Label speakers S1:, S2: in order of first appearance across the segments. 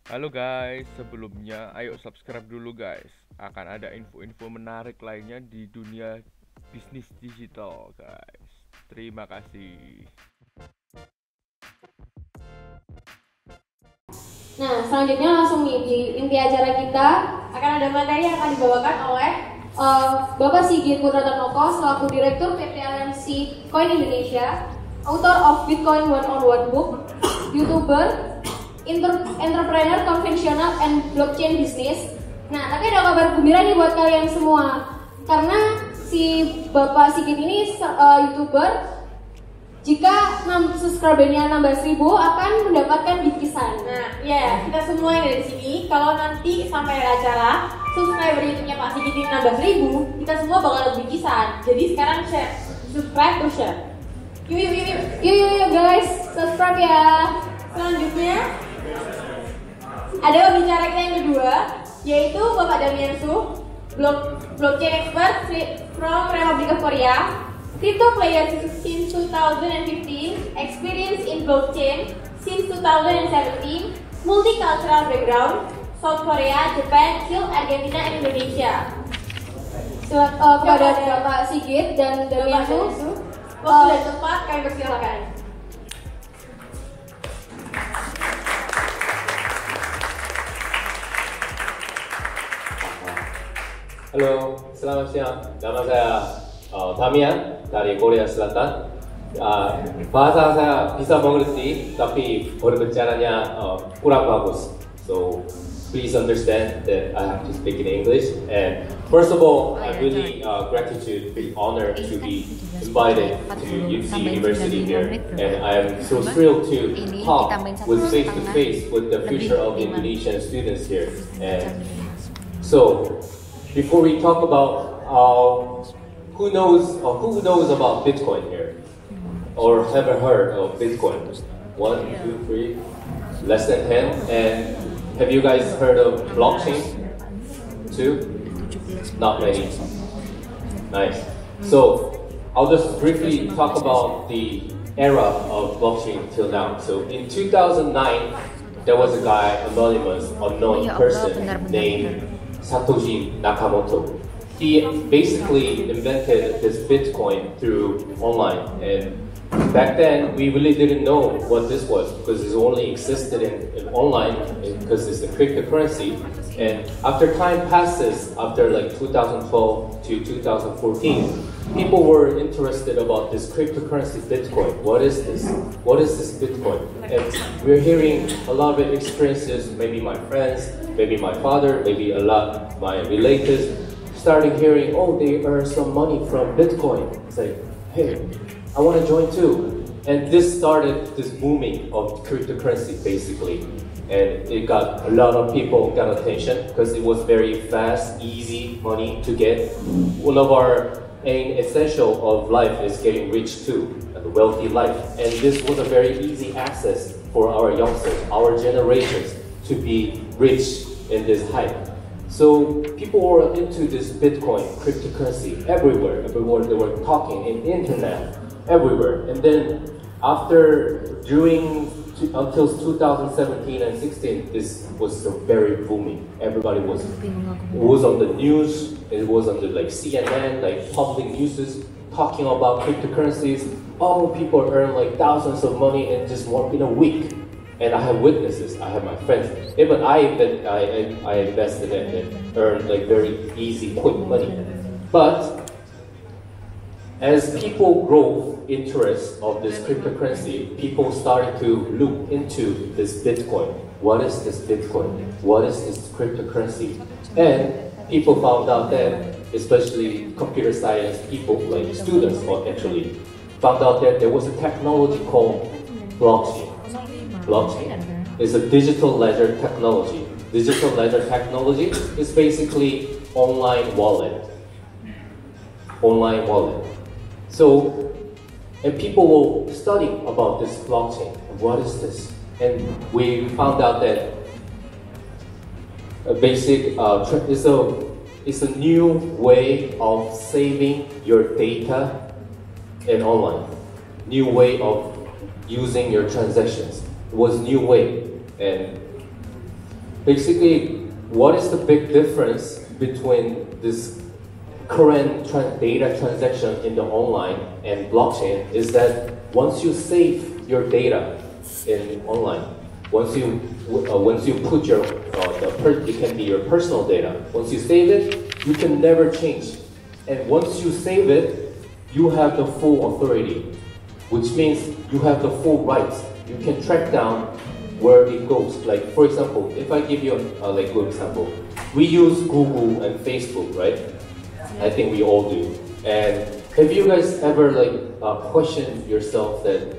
S1: Halo guys, sebelumnya ayo subscribe dulu guys. Akan ada info-info menarik lainnya di dunia bisnis digital guys. Terima kasih.
S2: Nah, selanjutnya langsung nih di inti acara kita akan ada materi yang akan dibawakan oleh Bapak Sigit Putra Tanoko selaku Direktur PT Aliansi Coin Indonesia, author of Bitcoin One-on-One Book, YouTuber, entrepreneur konvensional and blockchain business. Nah, tapi ada kabar gembira nih buat kalian semua, karena si Bapak Sigit ini YouTuber. Jika subscribernya 16.000 akan mendapatkan bingkisan. Nah, ya kita semua yang ada di sini, kalau nanti sampai acara subscriber YouTube-nya Pak Sigit ini 16.000, kita semua bakal dapat bingkisan. Jadi sekarang share, subscribe terus share. Yuk guys, subscribe ya. Selanjutnya ada pembicara kita yang kedua, yaitu Bapak Damian Suh, blockchain expert from Republic of Korea. Crypto player since 2015, experience in blockchain since 2017, multicultural background, South Korea, Japan, Chile, Argentina, and Indonesia. Kepada Bapak Sigit dan Damian Suh, waktu dan tempat kami persilakan.
S3: Halo, selamat siang. Nama saya Damian dari Korea Selatan. Bahasa saya bisa mengerti, tapi berbicaranya kurang bagus. So please understand that I have to speak in English. And first of all, I really gratitude, be honored to be invited to UC University here, and I am so thrilled to talk with face to face with the future of Indonesian students here. And so before we talk about who knows about Bitcoin here? Or haven't heard of Bitcoin? 1, 2, 3, less than 10. And have you guys heard of blockchain? 2? Not many. Nice. So I'll just briefly talk about the era of blockchain till now. So in 2009, there was a guy, anonymous, unknown person named Satoshi Nakamoto. He basically invented this Bitcoin through online, and back then we really didn't know what this was because it only existed in online because it's a cryptocurrency. And after time passes, after like 2012 to 2014, people were interested about this cryptocurrency Bitcoin. What is this? What is this Bitcoin? And we're hearing a lot of experiences, maybe my friends, maybe my father, maybe a lot of my relatives started hearing, oh, they earn some money from Bitcoin. It's like, hey, I want to join too. And this started this booming of cryptocurrency basically. And it got a lot of people got attention because it was very fast, easy money to get. One of our main essential of life is getting rich too, a wealthy life. And this was a very easy access for our youngsters, our generations to be rich in this hype. So people were into this Bitcoin cryptocurrency everywhere. Everywhere they were talking in internet, everywhere. And then until 2017 and 16, this was very booming. Everybody was on the news. It was on the CNN, like public news, talking about cryptocurrencies. Oh, people earn like thousands of money in just in a week. And I have witnesses, I have my friends. Even I invested and earned like very easy, quick money. But as people grow interest of this cryptocurrency, people started to look into this Bitcoin. What is this Bitcoin? What is this cryptocurrency? And people found out that, especially computer science people, like students, actually found out that there was a technology called blockchain. Blockchain is a digital ledger technology. Digital ledger technology is basically online wallet. Online wallet. So, and people were studying about this blockchain. What is this? And we found out that a basic it's a new way of saving your data in online. New way of using your transactions. It was new way, and basically, what is the big difference between this current data transaction in the online and blockchain is that once you save your data in online, once you put your it can be your personal data. Once you save it, you can never change. And once you save it, you have the full authority, which means you have the full rights. You can track down where it goes. Like for example, if I give you a good example, we use Google and Facebook, right? I think we all do. And have you guys ever questioned yourself that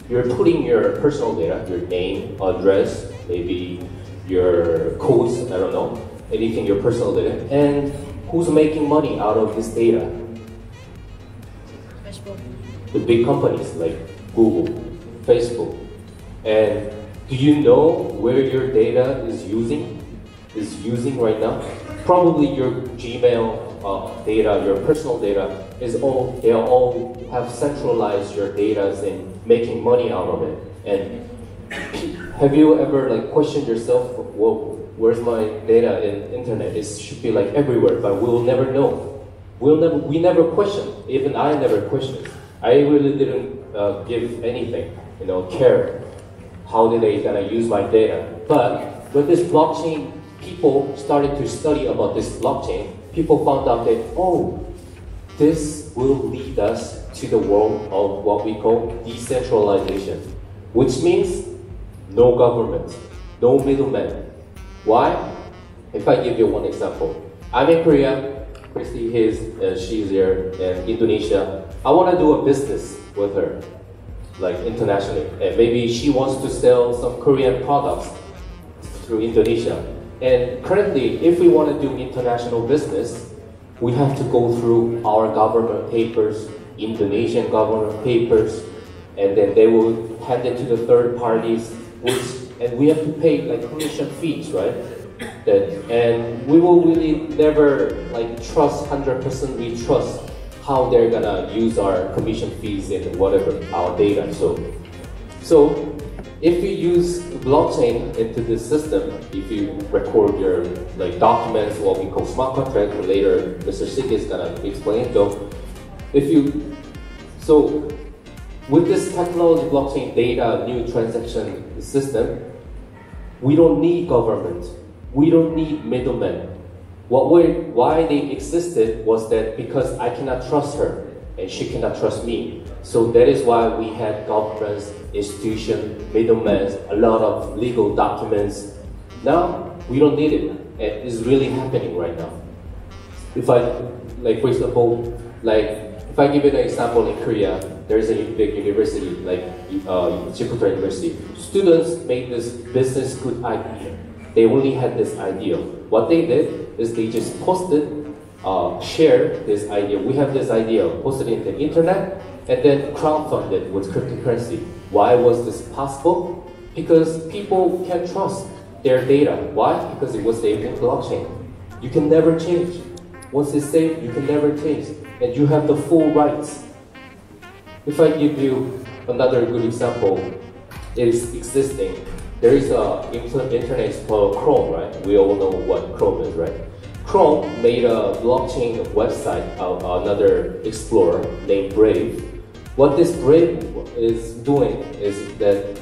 S3: you're putting your personal data, your name, address, maybe your codes, I don't know, anything, your personal data, and who's making money out of this data?
S4: Facebook.
S3: The big companies like Google, Facebook. And do you know where your data is using right now? Probably your Gmail data, your personal data they all have centralized your data and making money out of it. And have you ever questioned yourself, well, where's my data in internet? It should be everywhere, but we'll never know. We never question. Even I never questioned. I really didn't give anything, care. How did they gonna use my data? But with this blockchain, people started to study about this blockchain. People found out that, oh, this will lead us to the world of what we call decentralization, which means no government, no middleman. Why? If I give you one example, I'm in Korea, Christy she's here in Indonesia. I want to do a business with her, internationally, and maybe she wants to sell some Korean products through Indonesia. And currently, if we want to do international business, we have to go through our government papers, Indonesian government papers, and then they will hand it to the third parties, and we have to pay commission fees, right? And we will really never trust 100%. We trust how they're gonna use our commission fees and whatever our data. So if you use blockchain into this system, if you record your documents, what we call smart contract, or later Mr. Sig is gonna explain it though. So with this technology, blockchain data, new transaction system, we don't need government. We don't need middlemen. Why they existed was that because I cannot trust her and she cannot trust me. So that is why we had governments, institutions, middlemen, a lot of legal documents. Now we don't need it. And it's really happening right now. If I, for example, if I give you an example in Korea, there's a big university Ciputra University. Students made this business good idea. They only had this idea. What they did is they just posted, shared this idea. We have this idea, posted it in the internet, and then crowdfunded with cryptocurrency. Why was this possible? Because people can trust their data. Why? Because it was saved in blockchain. You can never change. Once it's saved, you can never change. And you have the full rights. If I give you another good example, is existing. There is a internet called Chrome, right? We all know what Chrome is, right? Chrome made a blockchain website of another explorer named Brave. What this Brave is doing is that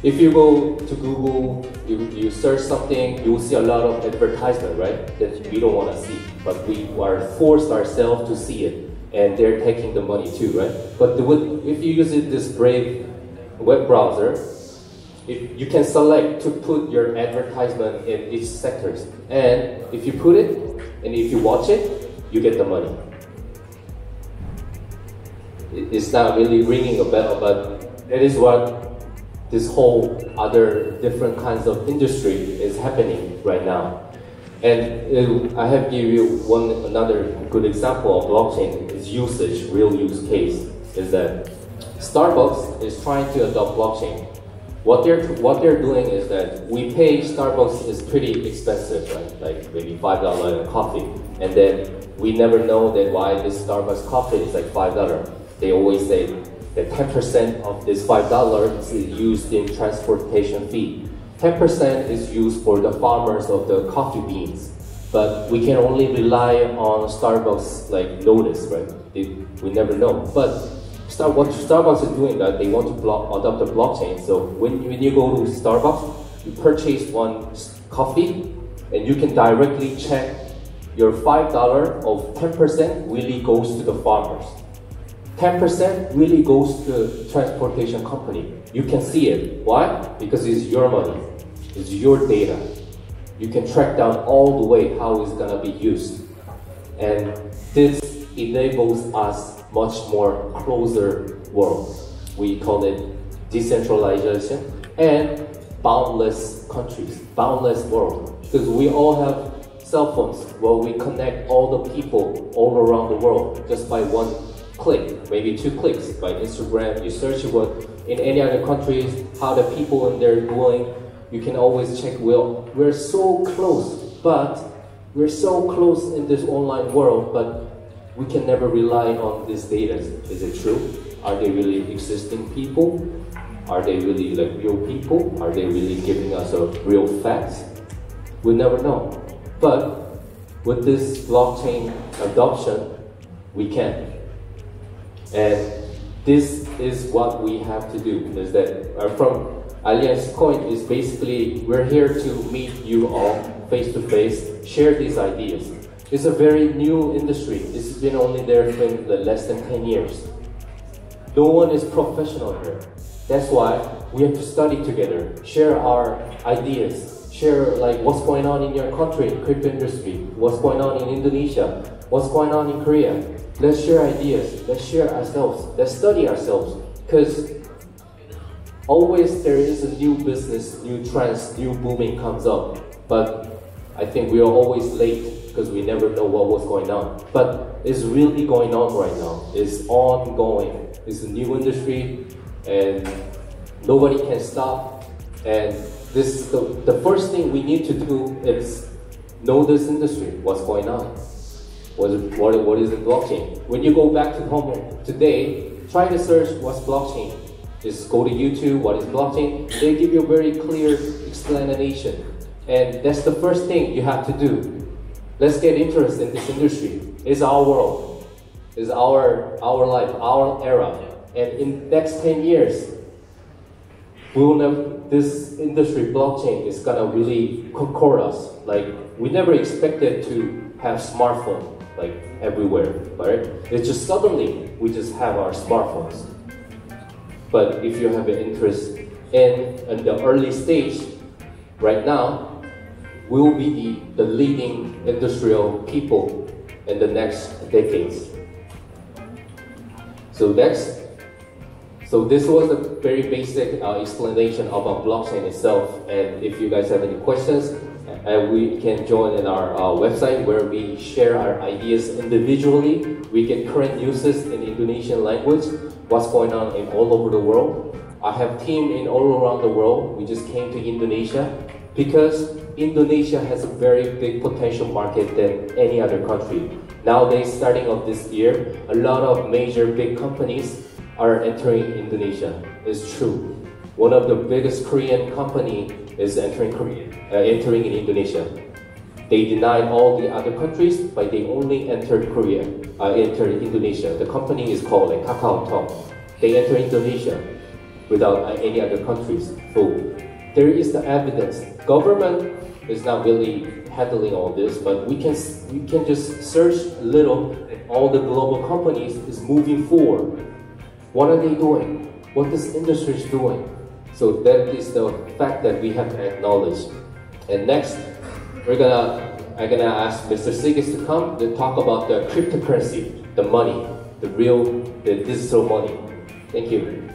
S3: if you go to Google, you search something, you will see a lot of advertisement, right? That we don't want to see, but we are forced ourselves to see it, and they're taking the money too, right? But if you use this Brave web browser, you can select to put your advertisement in each sectors, and if you put it and if you watch it, you get the money. It's not really ringing a bell, but that is what this whole other different kinds of industry is happening right now. And I have give you another good example of blockchain is usage, real use case, is that Starbucks is trying to adopt blockchain. What they're doing is that we pay Starbucks is pretty expensive, right? Maybe $5 a coffee, and then we never know that why this Starbucks coffee is $5. They always say that 10% of this $5 is used in transportation fee. 10% is used for the farmers of the coffee beans. But we can only rely on Starbucks like Lotus, right? We never know. But what Starbucks is doing that they want to adopt the blockchain. So when you go to Starbucks, you purchase one coffee, and you can directly check your $5 of 10% really goes to the farmers. 10% really goes to the transportation company. You can see it. Why? Because it's your money. It's your data. You can track down all the way how it's gonna be used. And this enables us much more closer world. We call it decentralization and boundless countries, boundless world. Because we all have cell phones where we connect all the people all around the world just by one click, maybe 2 clicks. By Instagram, you search what in any other countries, how the people in there doing. You can always check. We're so close, but we're so close in this online world, but we can never rely on this data. Is it true? Are they really existing people? Are they really like real people? Are they really giving us a real facts? We'll never know. But with this blockchain adoption, we can. And this is what we have to do. Is that from Alliance Coin is basically, we're here to meet you all face to face, share these ideas. It's a very new industry. It's been only there for less than 10 years. No one is professional here. That's why we have to study together, share our ideas, share like what's going on in your country, crypto industry, what's going on in Indonesia, what's going on in Korea. Let's share ideas, let's share ourselves, let's study ourselves. Because always there is a new business, new trends, new booming comes up. But I think we are always late because we never know what was going on. But it's really going on right now. It's ongoing. It's a new industry and nobody can stop. And this the first thing we need to do is know this industry, what's going on. What is the blockchain? When you go back to home today, try to search what's blockchain. Just go to YouTube, what is blockchain? They give you a very clear explanation. And that's the first thing you have to do. Let's get interested in this industry. It's our world. It's our life, our era. And in the next 10 years, we will know this industry, blockchain, is gonna really concord us. Like, we never expected to have smartphone like everywhere, right? It's just suddenly, we just have our smartphones. But if you have an interest in the early stage, right now, we'll be the leading industrial people in the next decades. So this was a very basic explanation about blockchain itself. And if you guys have any questions, we can join in our website where we share our ideas individually. We get current uses in Indonesian language, what's going on in all over the world. I have team in all around the world. We just came to Indonesia because Indonesia has a very big potential market than any other country. Nowadays, starting of this year, a lot of major big companies are entering Indonesia. It's true. One of the biggest Korean company is entering in Indonesia. They denied all the other countries, but they only entered Indonesia. The company is called KakaoTalk. They enter Indonesia without any other countries. So there is the evidence. Government is not really handling all this, but we can just search a little. All the global companies is moving forward. What are they doing? What this industry is doing? So that is the fact that we have to acknowledge. And next, I'm gonna ask Mr. Sigis to come to talk about the cryptocurrency, the money, the digital money. Thank you.